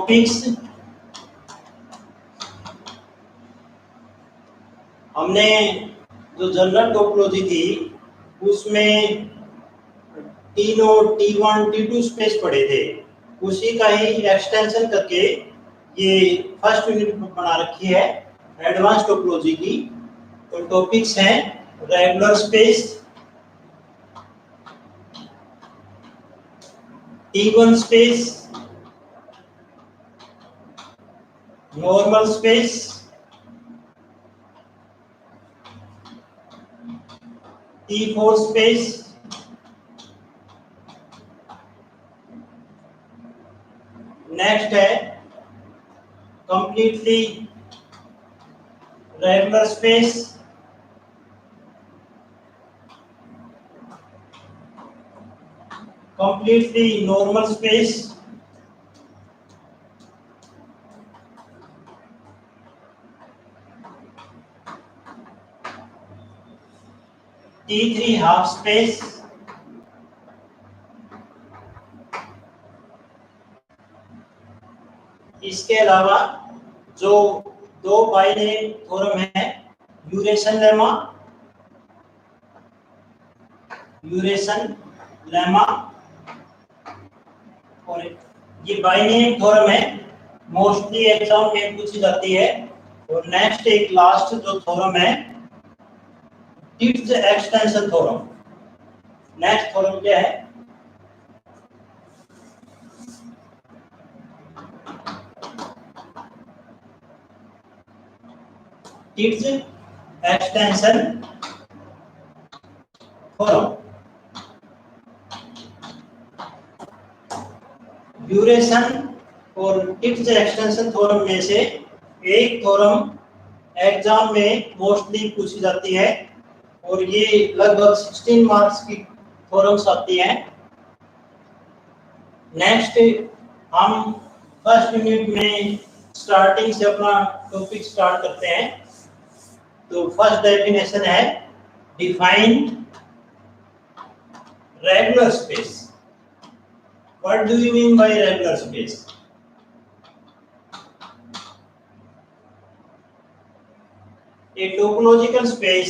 Topics हमने जो general topology थी उसमें तीनों T1 T2 स्पेस पढ़े थे, उसी का ही एक्सटेंशन करके ये फर्स्ट यूनिट बना रखी है एडवांस टोपोलॉजी की। तो टॉपिक्स हैं regular space, T1 space, normal space, T4 space, next है completely regular space, completely normal space, T3 half space, इसके अलावा जो दो बाइनरी थ्योरम है यूरेशन लेमा और ये बाइनरी थ्योरम है, मोस्टली एग्जाम में पूछी जाती है। और नेक्स्ट एक लास्ट जो थ्योरम है टिट्ज एक्सटेंशन थ्योरम। नेक्स्ट थ्योरम क्या है? टिट्ज एक्सटेंशन थ्योरम। ड्यूरेशन और टिट्ज एक्सटेंशन थ्योरम में से एक थ्योरम एग्जाम में मोस्टली पूछी जाती है और ये लगभग 16 मार्क्स की थ्योरम्स आती हैं। नेक्स्ट हम फर्स्ट यूनिट में स्टार्टिंग से अपना टॉपिक स्टार्ट करते हैं। तो फर्स्ट डेफिनेशन है define regular space. What do you mean by regular space? A topological space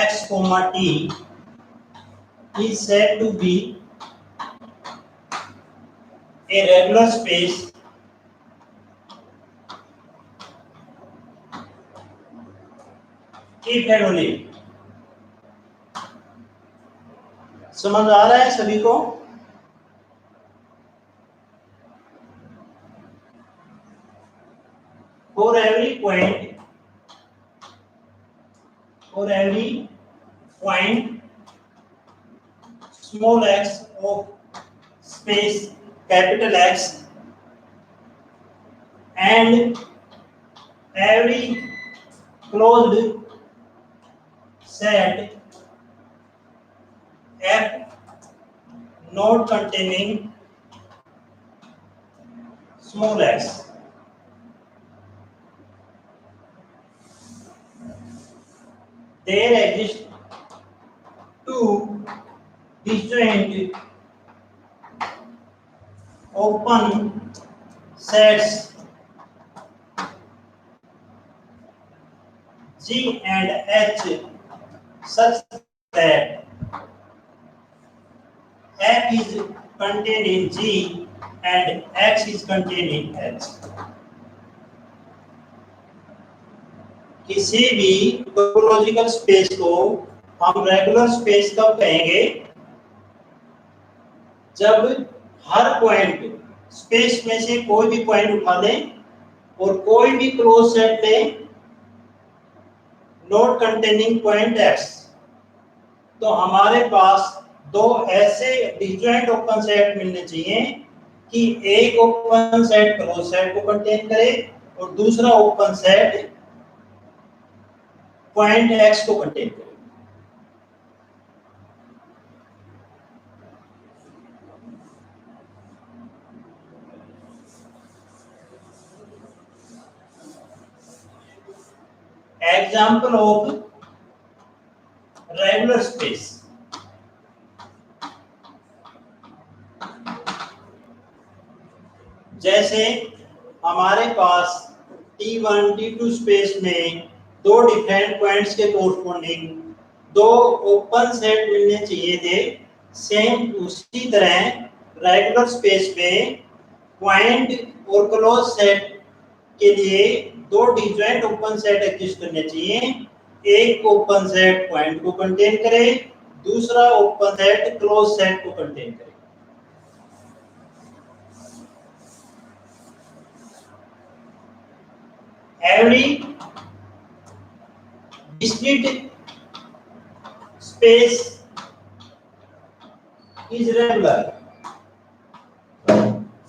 x comma t is said to be a regular space if and only। समझ आ रहा है सभी को? For every point small x of space capital X and every closed set F not containing small x there exist two disjoint open sets G and H such that F is contained in G and X is contained in H। किसी भी topological space को हम regular space कब कहेंगे? जब हर point space में से कोई भी पॉइंट उठा लें और कोई भी क्लोज सेट लें नॉट कंटेनिंग पॉइंट x, तो हमारे पास दो ऐसे डिसजॉइंट ओपन सेट मिलने चाहिए कि एक ओपन सेट क्लोज सेट को कंटेन करे और दूसरा ओपन सेट पॉइंट x को कंटेन करे। Example of regular space जैसे हमारे पास T1 T2 स्पेस में दो डिफरेंट पॉइंट्स के कोरस्पॉन्डिंग दो ओपन सेट मिलने चाहिए थे, सेम उसी तरह रेगुलर स्पेस में पॉइंट और क्लोज सेट के लिए दो डिजॉइंट ओपन सेट एग्जिस्ट करने चाहिए। एक ओपन सेट पॉइंट को कंटेन करे, दूसरा ओपन सेट क्लोज सेट को कंटेन करे। Every discrete space is regular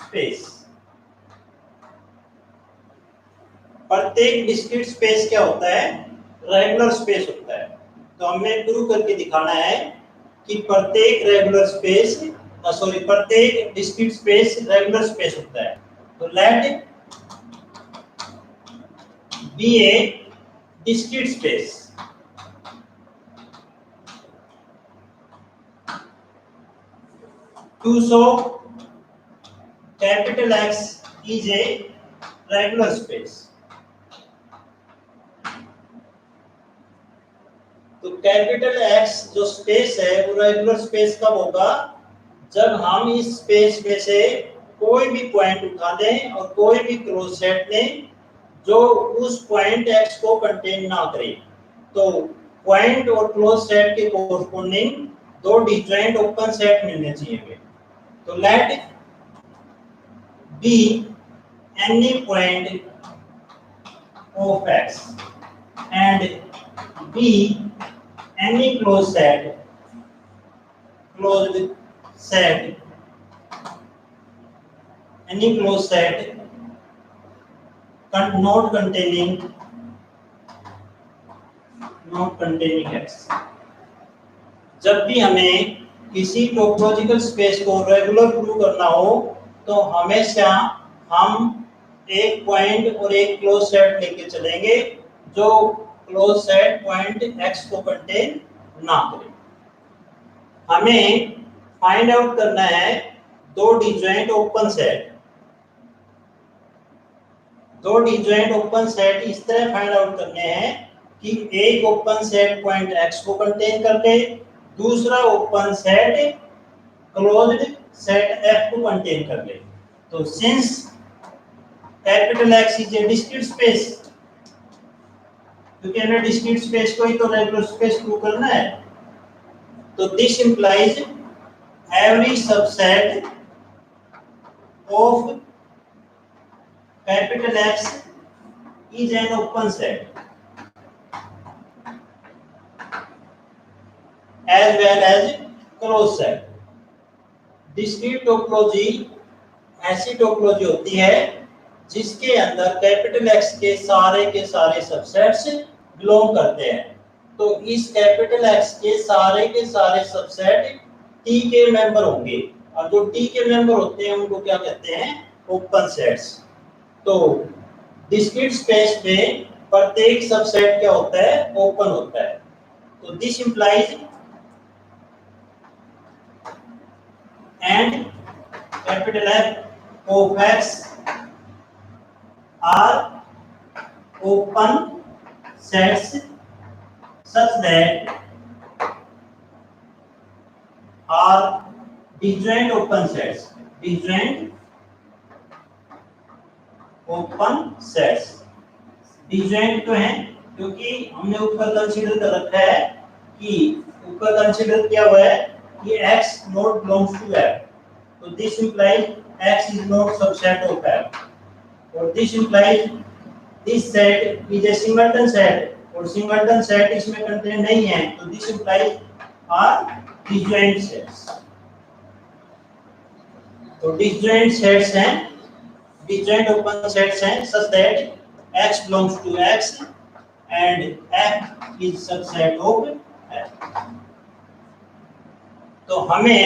space। प्रत्येक डिस्क्रीट स्पेस क्या होता है? रेगुलर स्पेस होता है। तो हमें प्रूव करके दिखाना है कि प्रत्येक रेगुलर स्पेस प्रत्येक डिस्क्रीट स्पेस रेगुलर स्पेस होता है। तो let be a discrete space. To show capital X is a regular space। तो कैपिटल X जो स्पेस है वो रेगुलर स्पेस कब होगा? जब हम इस स्पेस में से कोई भी पॉइंट उठा लें और कोई भी क्लोज सेट लें जो उस पॉइंट X को कंटेन ना करे। तो पॉइंट और क्लोज सेट के कोरस्पॉन्डिंग दो डिजॉइंट ओपन सेट मिलने चाहिए। तो let be any point of X and be any closed set any closed set not containing X। जब भी हमें किसी टोपोलॉजिकल स्पेस को रेगुलर प्रूव करना हो तो हमेशा हम एक पॉइंट और एक क्लोज सेट लेके चलेंगे जो क्लोज सेट पॉइंट X को कंटेन ना करे। हमें फाइंड आउट करना है दो डिजॉइंट ओपन सेट। दो डिजॉइंट ओपन सेट इस तरह फाइंड आउट करने हैं कि एक ओपन सेट पॉइंट X को कंटेन कर ले, दूसरा open set closed set F को कंटेन कर ले। तो since capital X is a discrete space, क्योंकि हमें डिस्क्रीट स्पेस को ही तो रेगुलर स्पेस प्रूव करना है, तो this implies every subset of capital X is an open set as well as closed set। Discrete topology ऐसी टोपोलॉजी होती है जिसके अंदर कैपिटल X के सारे सबसेट्स बिलोंग करते हैं। तो इस कैपिटल X के सारे सबसेट T के मेंबर होंगे और जो T के मेंबर होते हैं उनको क्या कहते हैं? Open sets. तो डिस्क्रीट स्पेस में प्रत्येक सबसेट क्या होता है? ओपन होता है। तो this implies and capital F of X are open sets such that are disjoint open sets। disjoint open sets disjoint तो है क्योंकि हमने ऊपर कंसीडर कर रखा है कि ऊपर कंसीडर किया हुआ है कि X not belongs to F। तो this implies X is not subset of F और this implies this set is a singleton set और सिंगलटन सेट इसमें कंटेन नहीं है। तो this implies are disjoint sets. तो डिजॉइंट सेट्स हैं, disjoint open sets हैं such that X belongs to X and F is subset of F। तो हमें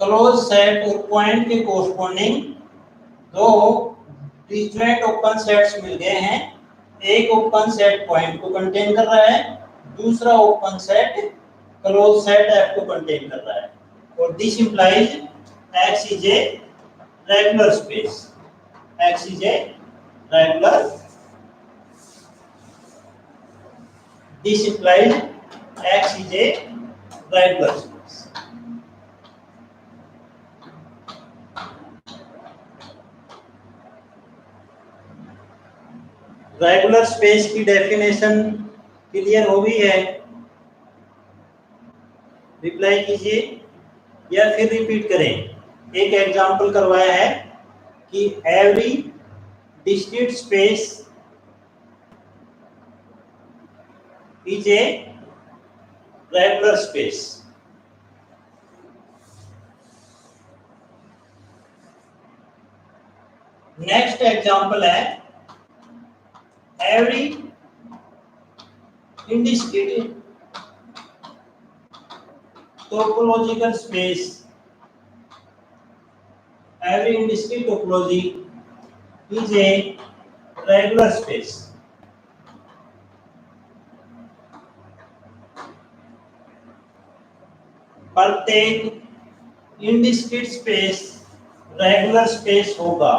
क्लोज सेट और पॉइंट के कोरस्पॉन्डिंग दो disjoint ओपन सेट्स मिल गए हैं। एक ओपन सेट पॉइंट को कंटेन कर रहा है, दूसरा open set close set F को कंटेन कर रहा है और this implies X is a regular space. X is a regular. This implies X is a regular space. Regular space की डेफिनेशन क्लियर हो गई है? रिप्लाई कीजिए या फिर रिपीट करें। एक एग्जांपल करवाया है कि every discrete space is a regular space. Next example है every indiscrete topological space, every indiscrete topology is a regular space. प्रत्येक indiscrete space रेगुलर स्पेस होगा,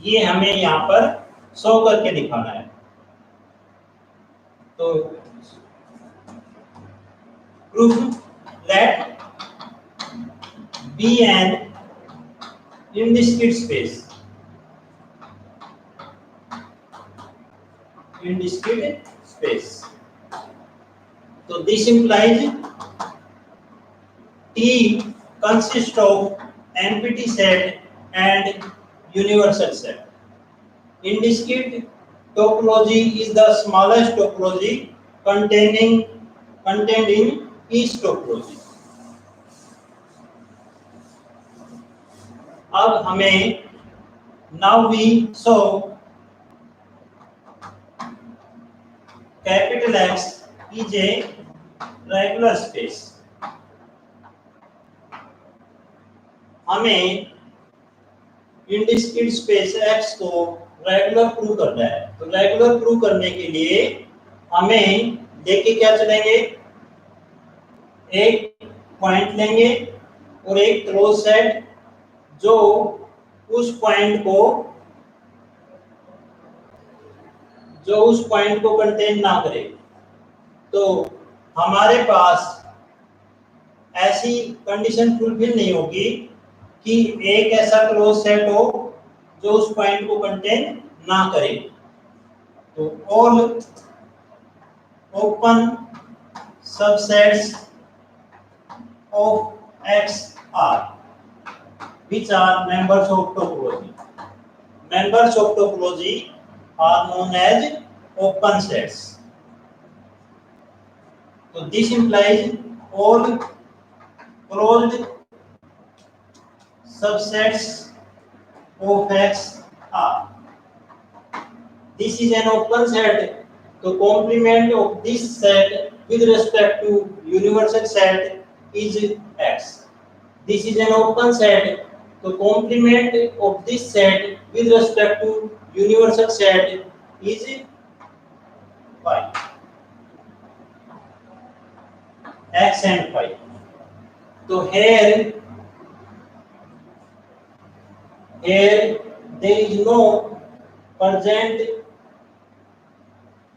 ये हमें यहाँ पर शो करके दिखाना है। तो prove that be an indiscrete space. Indiscrete space. So this implies T consists of empty set and universal set. Indiscrete topology is the smallest topology contained in each topology. अब हमें now we show capital X is a regular space. हमें indiscrete space X को regular prove करना है। तो regular prove करने के लिए हमें लेके क्या चलेंगे, एक पॉइंट लेंगे और एक क्लोज सेट जो उस पॉइंट को कंटेन ना करे। तो हमारे पास ऐसी कंडीशन फुलफिल नहीं होगी कि एक ऐसा क्लोज सेट हो जो उस पॉइंट को कंटेन ना करे। तो all open subsets of X are which are members of topology. Members of topology are known as open sets. So this implies all closed subsets of X are. This is an open set. The complement of this set with respect to universal set is X. This is an open set. The complement of this set with respect to universal set is phi. X and phi. So here there is no present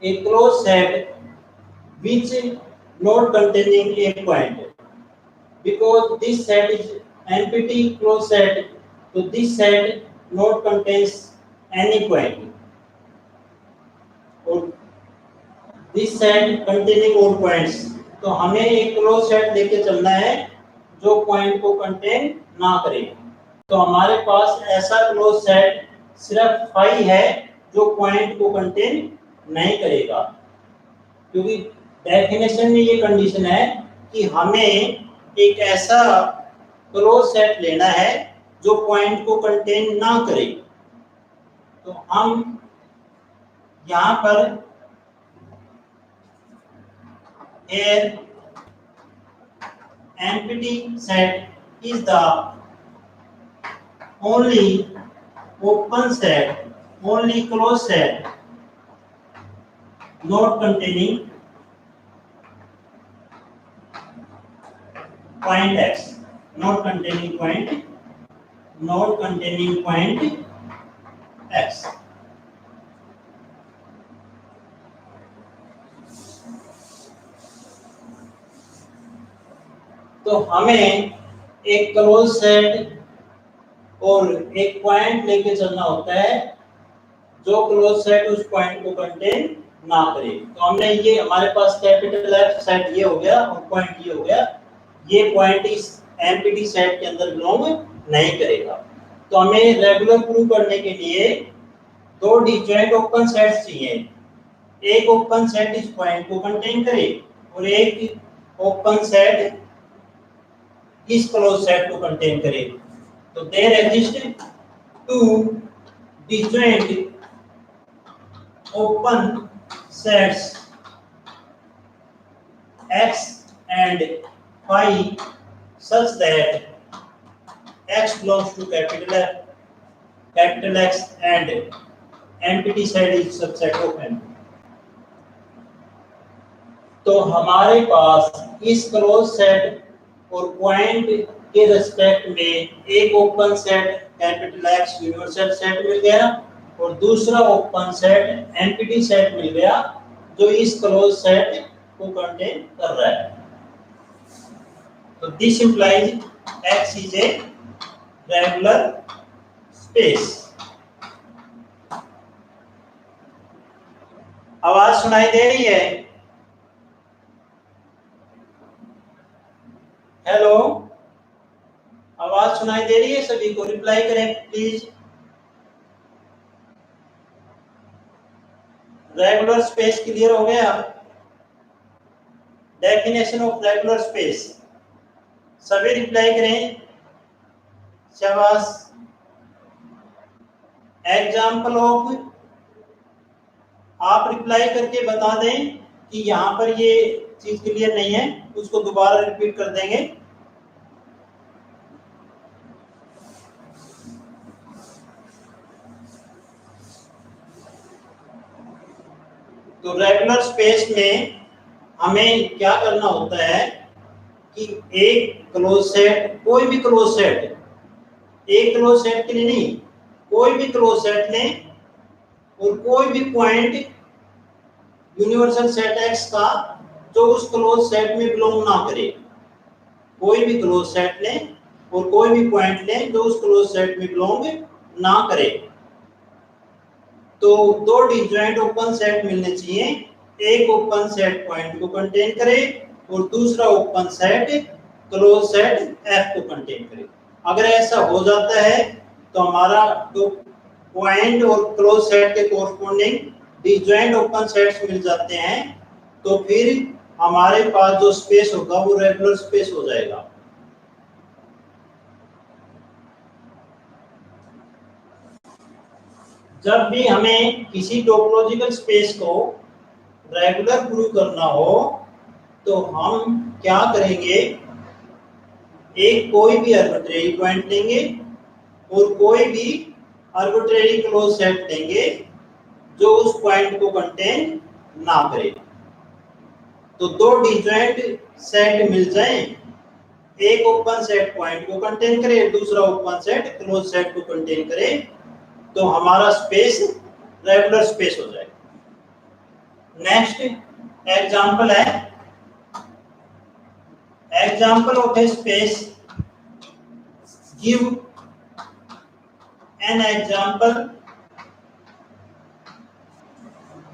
a closed set which not containing a point, because this set is empty closed set, so this set not contains any point, or this set containing all points. तो हमें एक close set लेके चलना है जो point को contain ना करे। तो हमारे पास ऐसा क्लोज सेट सिर्फ फाई है जो पॉइंट को कंटेन नहीं करेगा, क्योंकि डेफिनेशन में ये कंडीशन है कि हमें एक ऐसा क्लोज सेट लेना है जो पॉइंट को कंटेन ना करे। तो हम यहाँ पर here empty set is the only open set, only closed set not containing point X, not containing point not containing point x। तो हमें एक क्लोज सेट और एक पॉइंट लेके चलना होता है जो क्लोज सेट उस पॉइंट को कंटेन ना करे। तो हमने ये हमारे पास कैपिटल एफ सेट ये हो गया और पॉइंट ये हो गया। ये पॉइंट इस एमपीटी सेट के अंदर बिलोंग नहीं करेगा। तो हमें रेगुलर प्रूव करने के लिए दो डिस्जॉइंट ओपन सेट्स चाहिए। एक ओपन सेट इस पॉइंट को कंटेन करे और एक ओपन सेट इस क्लोज सेट को कंटेन करे। तो there exist two disjoint open sets x and phi such that x belongs to capital F, capital X and empty set is subset of M। तो हमारे पास इस क्लोज सेट और point के respect में एक open set capital X universal set मिल गया और दूसरा ओपन सेट एम्प्टी सेट मिल गया जो इस क्लोज सेट को कंटेन कर रहा है। तो this implies X is a regular space. आवाज सुनाई दे रही है? हेलो, आवाज सुनाई दे रही है? सभी को रिप्लाई करें प्लीज। रेगुलर स्पेस क्लियर हो गया? डेफिनेशन ऑफ रेगुलर स्पेस सभी रिप्लाई करें। शाबाश। एग्जाम्पल ऑफ, आप रिप्लाई करके बता दें कि यहाँ पर ये चीज क्लियर नहीं है, उसको दोबारा रिपीट कर देंगे। तो रेगुलर स्पेस में हमें क्या करना होता है कि एक क्लोज सेट, कोई भी क्लोज सेट, एक क्लोज सेट के लिए नहीं, कोई भी क्लोज सेट लें और कोई भी पॉइंट यूनिवर्सल सेट एक्स का जो उस क्लोज सेट में बिलोंग ना करे। कोई भी क्लोज सेट लें और कोई भी पॉइंट लें जो उस क्लोज सेट में बिलोंग ना करे। तो दो डिस्जॉइंट ओपन सेट मिलने चाहिए, एक ओपन सेट पॉइंट को कंटेन करे और दूसरा open set close set F को कंटेन करे। अगर ऐसा हो जाता है तो हमारा जो पॉइंट और क्लोज सेट के कोरस्पोंडिंग डिस्जॉइंट ओपन सेट्स मिल जाते हैं, तो फिर हमारे पास जो स्पेस होगा वो रेगुलर स्पेस हो जाएगा। जब भी हमें किसी टोपोलॉजिकल स्पेस को रेगुलर प्रूव करना हो तो हम क्या करेंगे, एक कोई भी आर्बिट्रेरी पॉइंट लेंगे और कोई भी आर्बिट्रेरी क्लोज सेट लेंगे जो उस पॉइंट को कंटेन ना करे। तो दो डिस्जॉइंट सेट मिल जाएं, एक ओपन सेट पॉइंट को कंटेन करे, दूसरा ओपन सेट क्लोज सेट को कंटेन करे, तो हमारा स्पेस रेगुलर स्पेस हो जाएगा। नेक्स्ट एग्जांपल है, example of A space. Give an example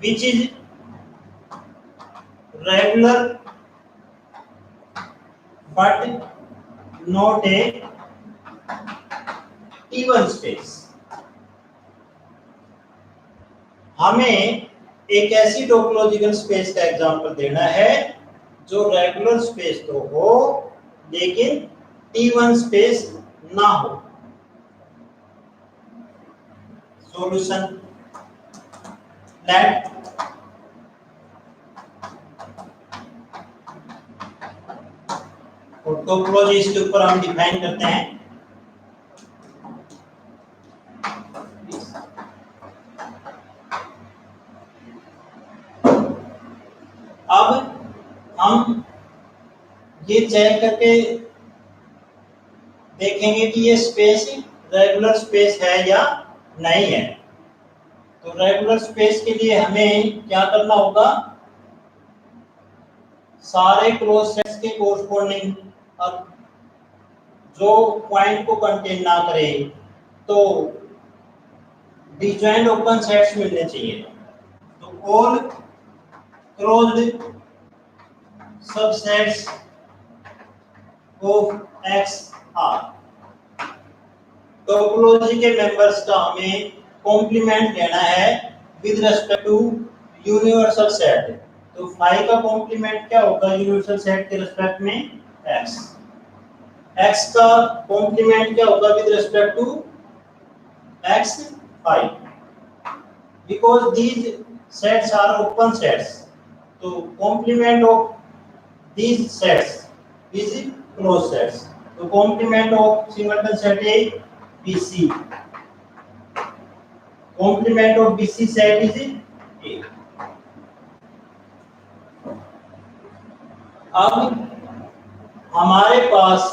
which is regular but not a T1 space। हमें एक ऐसी टोपोलॉजिकल स्पेस का एग्जांपल देना है जो रेगुलर स्पेस तो हो लेकिन T1 स्पेस ना हो। सॉल्यूशन, लेट और टोपोलॉजी इसके ऊपर हम डिफाइन करते हैं। अब हम ये चेक करके देखेंगे कि ये स्पेस रेगुलर स्पेस है या नहीं है। तो रेगुलर स्पेस के लिए हमें क्या करना होगा, सारे क्लोज सेट्स के कोरस्पॉन्डिंग और जो पॉइंट को कंटेन ना करे तो डिजॉइंट ओपन सेट्स मिलने चाहिए। तो all closed subsets of X are, topology के मेंबर्स का हमें कॉम्प्लीमेंट लेना है with respect to universal set. तो फाई का कॉम्प्लीमेंट क्या होगा यूनिवर्सल सेट के रिस्पेक्ट में, एक्स। एक्स का कॉम्प्लीमेंट क्या होगा with respect to X phi, because these sets are open sets. तो complement of these sets is close sets. तो complement of singleton set A BC, complement of BC set is A। अब हमारे पास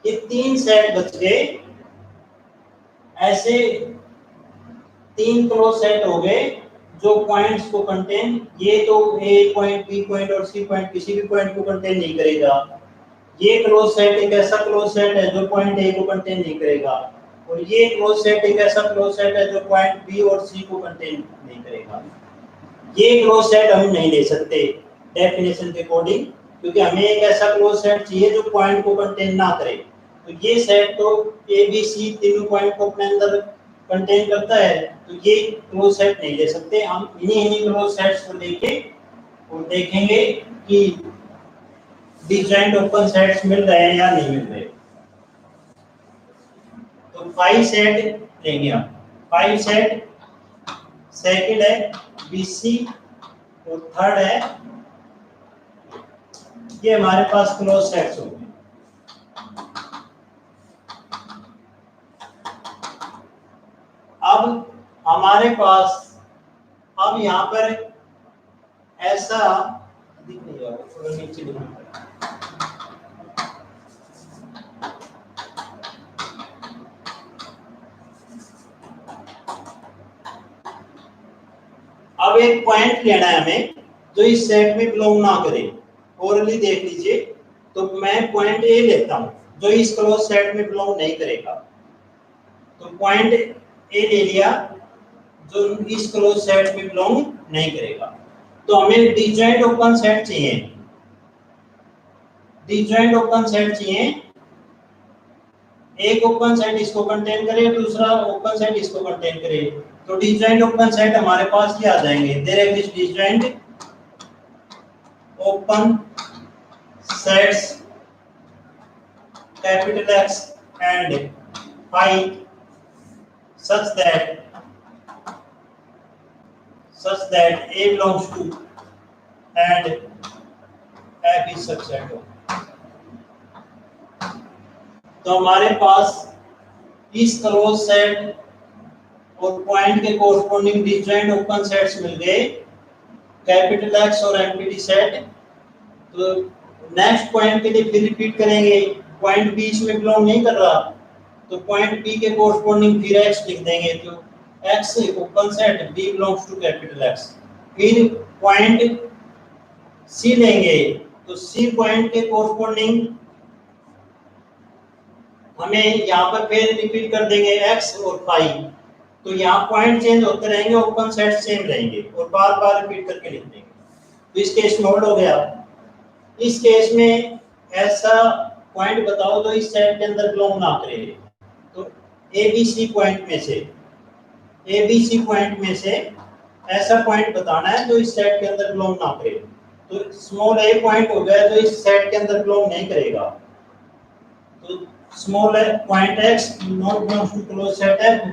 ये तीन set बच गए, ऐसे तीन क्लोज सेट हो गए जो पॉइंट्स को कंटेन, ये तो A पॉइंट, B पॉइंट और C पॉइंट किसी भी पॉइंट को कंटेन नहीं करेगा। ये क्लोज सेट एक ऐसा क्लोज सेट है जो पॉइंट A को कंटेन नहीं करेगा, और ये क्लोज सेट एक ऐसा क्लोज सेट है जो पॉइंट बी और सी को कंटेन नहीं करेगा। ये क्लोज सेट हम नहीं ले सकते डेफिनेशन के अकॉर्डिंग, क्योंकि हमें एक ऐसा क्लोज सेट चाहिए जो पॉइंट को कंटेन ना करे। तो ये सेट तो ए बी सी तीनों पॉइंट को अपने अंदर कंटेन करता है, तो ये क्लोज सेट नहीं ले सकते। हम इन्हीं क्लोज सेट्स को लेके और देखेंगे कि डिजाइंड ओपन सेट्स मिल रहे हैं या नहीं मिल रहे। तो 5 सेट लेंगे हम। 5 सेट, सेकंड है BC और थर्ड है, ये हमारे पास क्लोज सेट्स होंगे। अब हमारे पास अब यहाँ पर ऐसा दिख नहीं रहा, थोड़ा नीचे लिखना पड़ेगा। अब एक पॉइंट लेना है हमें जो इस सेट में बिलोंग ना करे। ओरली देख लीजिए, तो मैं पॉइंट ए लेता हूं जो इस क्लोज सेट में बिलोंग नहीं करेगा। तो पॉइंट ए ले लिया जो इस क्लोज सेट में बिलोंग नहीं करेगा। तो हमें डिजॉइंट ओपन सेट चाहिए, डिजॉइंट ओपन सेट चाहिए। एक ओपन सेट इसको कंटेन करे, दूसरा ओपन सेट इसको कंटेन करे। तो डिजॉइंट ओपन सेट हमारे पास ये आ जाएंगे। There exist disjoint open sets capital X and phi such that A belongs to and F is subset of। तो हमारे पास इस क्लोज सेट और पॉइंट के कोरस्पॉन्डिंग डिजॉइंट ओपन सेट्स मिल गए, कैपिटल X और एम्प्टी सेट। तो नेक्स्ट पॉइंट के लिए फिर रिपीट करेंगे। पॉइंट B इसमें बिलोंग नहीं कर रहा, तो पॉइंट B के कोरस्पॉन्डिंग फिर X लिख देंगे। तो X open set B belongs to capital X। फिर पॉइंट C लेंगे, तो C पॉइंट के कोरस्पॉन्डिंग हमें यहाँ पर फिर रिपीट कर देंगे X और फाई। तो यहाँ पॉइंट चेंज होते रहेंगे, ओपन सेट सेम रहेंगे और बार बार रिपीट करके लिख देंगे। तो इस केस में होल्ड हो गया। इस केस में ऐसा पॉइंट बताओ जो इस सेट के अंदर बिलोंग ना करे। तो ABC पॉइंट में से ऐसा पॉइंट बताना है जो इस सेट के अंदर बिलोंग ना करे। तो स्मॉल a पॉइंट हो गया जो इस सेट के अंदर बिलोंग नहीं करेगा। तो small point X not belongs to close set F।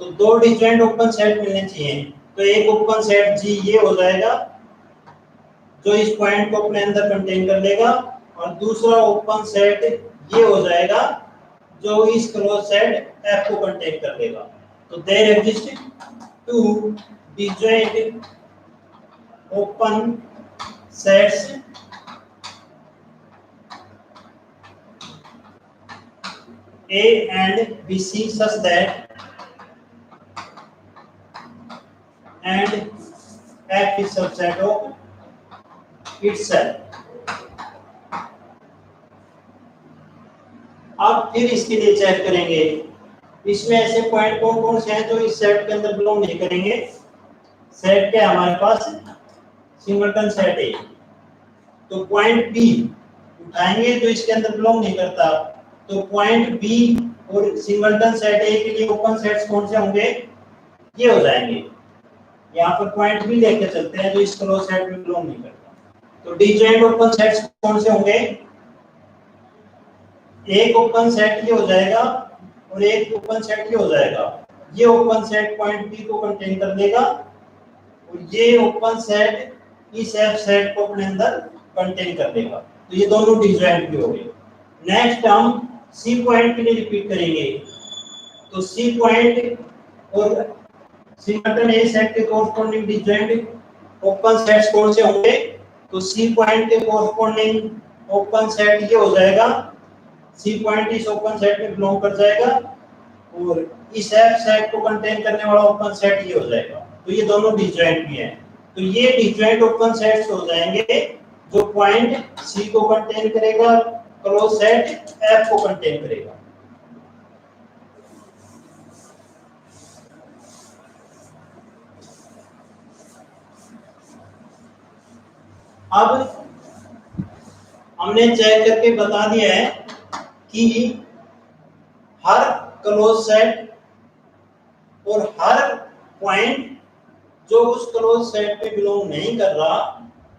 तो दो डिजॉइंट ओपन सेट मिलने चाहिए। तो एक ओपन सेट G ये हो जाएगा जो इस पॉइंट को अपने अंदर कंटेन कर लेगा, और दूसरा ओपन सेट ये हो जाएगा जो इस क्लोज सेट F को कंटेन कर लेगा। तो there exist two disjoint open sets A and BC such that and F is subset of itself. अब फिर इसके लिए चेक करेंगे इसमें ऐसे पॉइंट कौन कौन से हैं जो इस सेट के अंदर बिलोंग नहीं करेंगे। सेट क्या है हमारे पास, सिंगलटन सेट है, तो पॉइंट बी उठाएंगे जो इसके अंदर बिलोंग नहीं करता, तो पॉइंट बी और सिंगलटन सेट ए के लिए ओपन सेट्स कौन से होंगे, ये हो जाएंगे। यहाँ पर पॉइंट बी लेके चलते हैं जो इस क्लोज सेट में बिलोंग नहीं करता, तो डिजॉइंट ओपन सेट्स कौन से होंगे, एक ओपन सेट ये हो जाएगा और एक ओपन सेट ये हो जाएगा। ये ओपन सेट पॉइंट बी को कंटेन कर लेगा और ये ओपन सेट इस एफ सेट को अपने अंदर कंटेन कर लेगा, तो ये दोनों डिजॉइंट भी हो गए। नेक्स्ट हम सी पॉइंट के लिए रिपीट करेंगे, तो सी पॉइंट और सिंगलटन ए सेट के कोरस्पोंडिंग डिजॉइंट ओपन सेट्स कौन से होंगे, तो सी पॉइंट के कोरस्पोंडिंग ओपन सेट ये हो जाएगा, सी पॉइंट इस ओपन सेट में बिलोंग कर जाएगा और इस एफ सेट को कंटेन करने वाला ओपन सेट ये हो जाएगा, तो ये दोनों डिजॉइंट भी हैं। तो ये डिजॉइंट ओपन सेट्स हो जाएंगे जो पॉइंट सी को कंटेन करेगा, क्लोज सेट एफ को कंटेन करेगा। अब हमने चेक करके बता दिया है कि हर क्लोज सेट और हर पॉइंट जो उस क्लोज सेट पे बिलोंग नहीं कर रहा,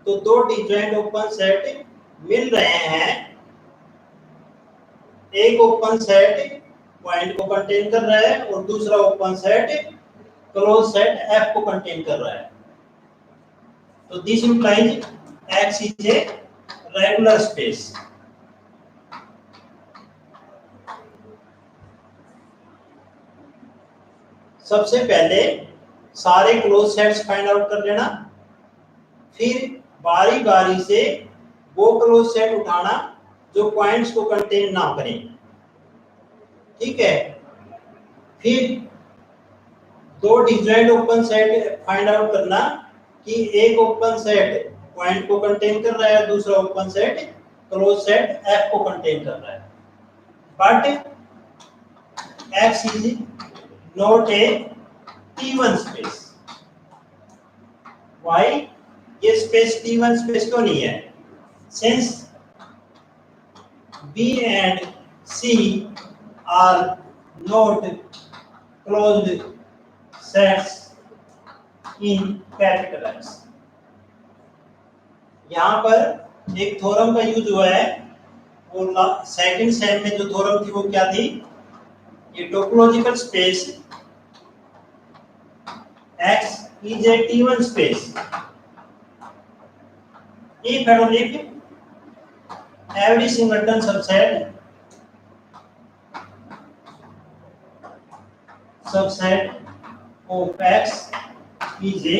तो दो डिजॉइंट ओपन सेट मिल रहे हैं, एक ओपन सेट पॉइंट को कंटेन कर रहा है और दूसरा open set close set F को कंटेन कर रहा है। तो this implies X is a regular space. सबसे पहले सारे क्लोज सेट्स फाइंड आउट कर लेना, फिर बारी बारी से वो क्लोज सेट उठाना जो पॉइंट्स को कंटेन ना करें, ठीक है। फिर दो disjoint open set find out करना कि एक ओपन सेट पॉइंट को कंटेन कर रहा है, दूसरा open set close set F को कंटेन कर रहा है, but X is not a T1 space. Why? ये स्पेस T1 स्पेस क्यों नहीं है? Since B and C are not closed sets in capital X. यहाँ पर एक थ्योरम का यूज हुआ है, और सेकंड सेम में जो थ्योरम थी वो क्या थी, ये topological space X is a T1 space if and only if every singleton subset of X is a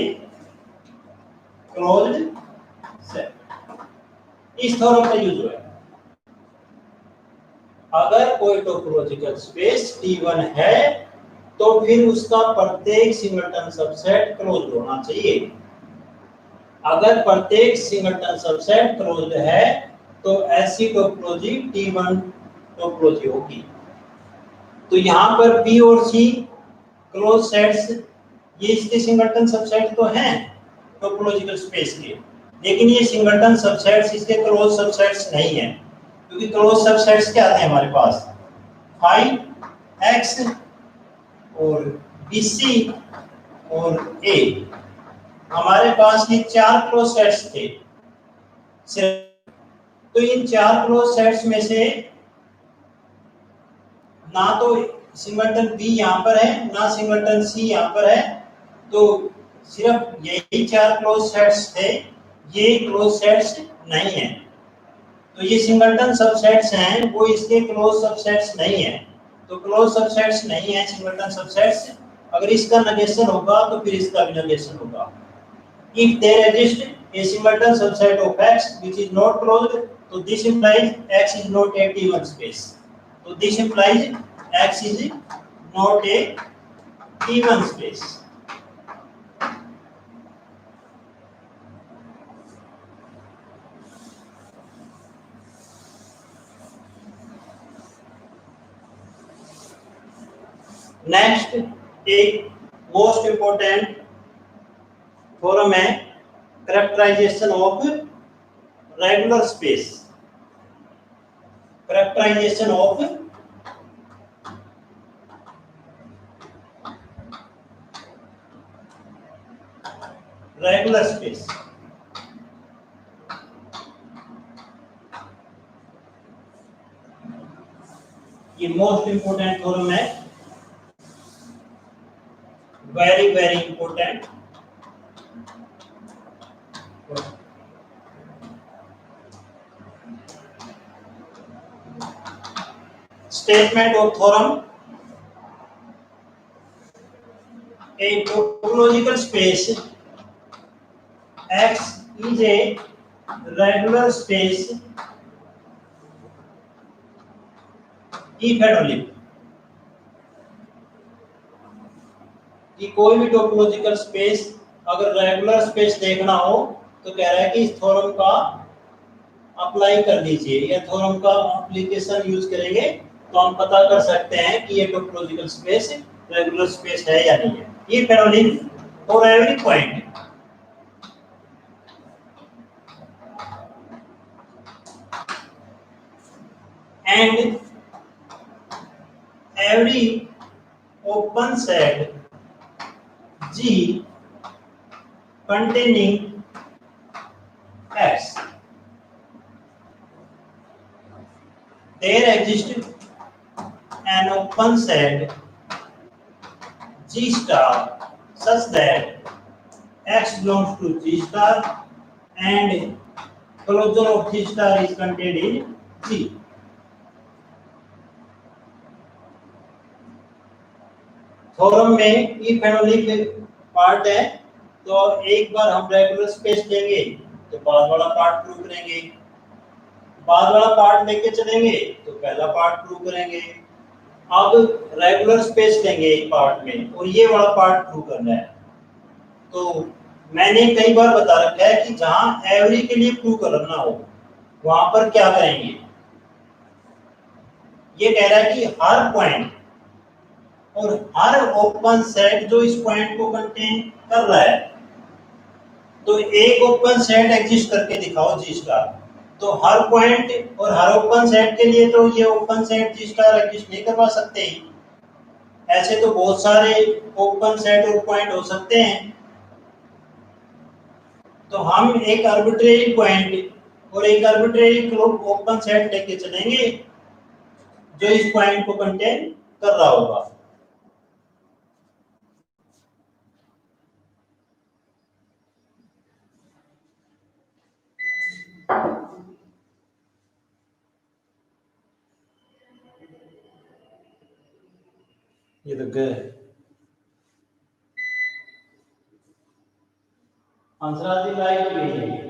closed set. इस थ्योरम का यूज हुआ है। अगर कोई टोपोलॉजिकल स्पेस T1 है तो फिर उसका प्रत्येक सिंगलटन सबसेट क्लोज्ड होना चाहिए। अगर प्रत्येक सिंगलटन सबसेट क्लोज्ड है तो ऐसी टोपोलॉजी T1 टोपोलॉजी होगी। तो यहाँ पर B और C क्लोज सेट्स, ये इसके सिंगलटन सबसेट तो हैं टोपोलॉजिकल स्पेस के, लेकिन ये सिंगलटन सबसेट्स इसके क्लोज सबसेट्स नहीं हैं, क्योंकि क्लोज सबसेट्स क्या आते हैं हमारे पास, फाई X और BC और A। हमारे पास ये चार क्लोज सेट्स थे, तो इन चार क्लोज सेट्स में से ना तो सिंगलटन B यहाँ पर है ना सिंगलटन C यहाँ पर है, तो सिर्फ यही चार क्लोज सेट्स थे, ये क्लोज सेट्स नहीं है। तो ये सिंगलटन सबसेट्स हैं, वो इसके क्लोज सबसेट्स नहीं है, तो क्लोज सबसेट्स नहीं है सिंगलटन सबसेट्स। अगर इसका नेगेशन होगा तो फिर इसका भी नेगेशन होगा। If there exists a singleton subset of X which is not closed, so this implies X is not a T1 space. So this implies X is not a even space. Next एक most important theorem है characterization of regular space. Characterization of regular space. ये most important theorem है, very very important. Statement of theorem: a topological space X is a regular space if and only कि कोई भी topological space अगर regular space देखना हो तो कह रहा है कि इस थ्योरम का अप्लाई कर लीजिए, या थ्योरम का एप्लीकेशन यूज करेंगे तो हम पता कर सकते हैं कि ये टोपोलॉजिकल स्पेस रेगुलर स्पेस है या नहीं है। ये फेनोलिन for every point and every open set G containing X, there exists an open set G star such that X belongs to G star and closure of G star is contained in G. Theorem में if and only part है, तो एक बार हम regular space लेंगे तो बाद वाला part prove करेंगे, बाद वाला पार्ट लेके चलेंगे तो पहला पार्ट प्रूव करेंगे। अब रेगुलर स्पेस लेंगे एक पार्ट में और ये वाला पार्ट प्रूव करना है। तो मैंने कई बार बता रखा है कि जहां एवरी के लिए प्रूव करना हो वहां पर क्या करेंगे। ये कह रहा है कि हर पॉइंट और हर ओपन सेट जो इस पॉइंट को कंटेन कर रहा है, तो एक ओपन सेट एग्जिस्ट करके दिखाओ जी स्टार, तो हर पॉइंट और हर ओपन सेट के लिए तो ये ओपन सेट जी स्टार एग्जिस्ट नहीं करवा सकते। ऐसे तो बहुत सारे ओपन सेट और पॉइंट हो सकते हैं। तो हम एक आर्बिट्रेरी पॉइंट और एक आर्बिट्रेरी ओपन सेट लेके चलेंगे जो इस पॉइंट को कंटेन कर रहा होगा। ये तो गए आंसर लाइक भी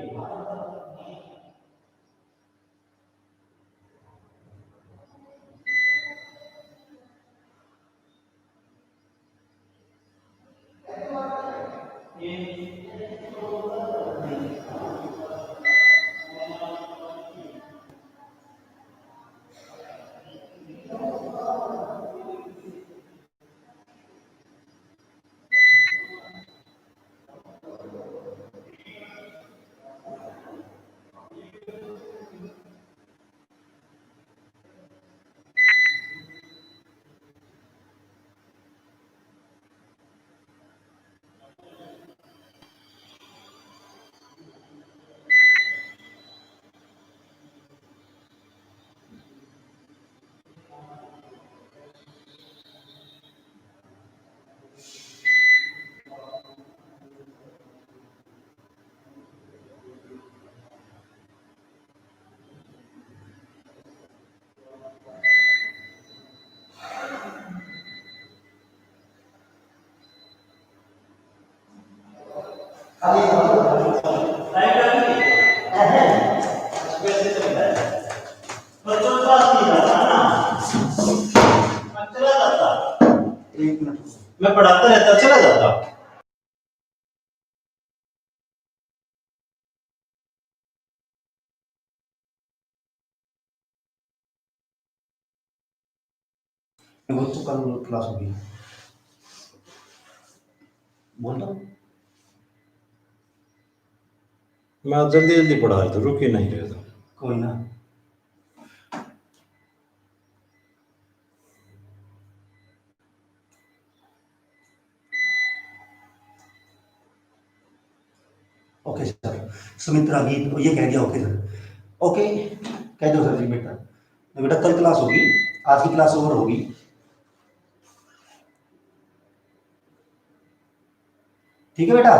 बच्चों के पास नहीं जाता ना। मैं पढ़ाता रहता, चला जाता। वो तो कल क्लास होगी, बोलता हूँ। मैं जल्दी जल्दी पढ़ा रहा था, रुक ही नहीं रहा था। कोई ना। ओके सर, सुमित्रा गीत ये कह दिया। ओके सर, ओके कह दो सर जी। बेटा तो बेटा कल क्लास होगी, आज की क्लास ओवर होगी। ठीक है बेटा।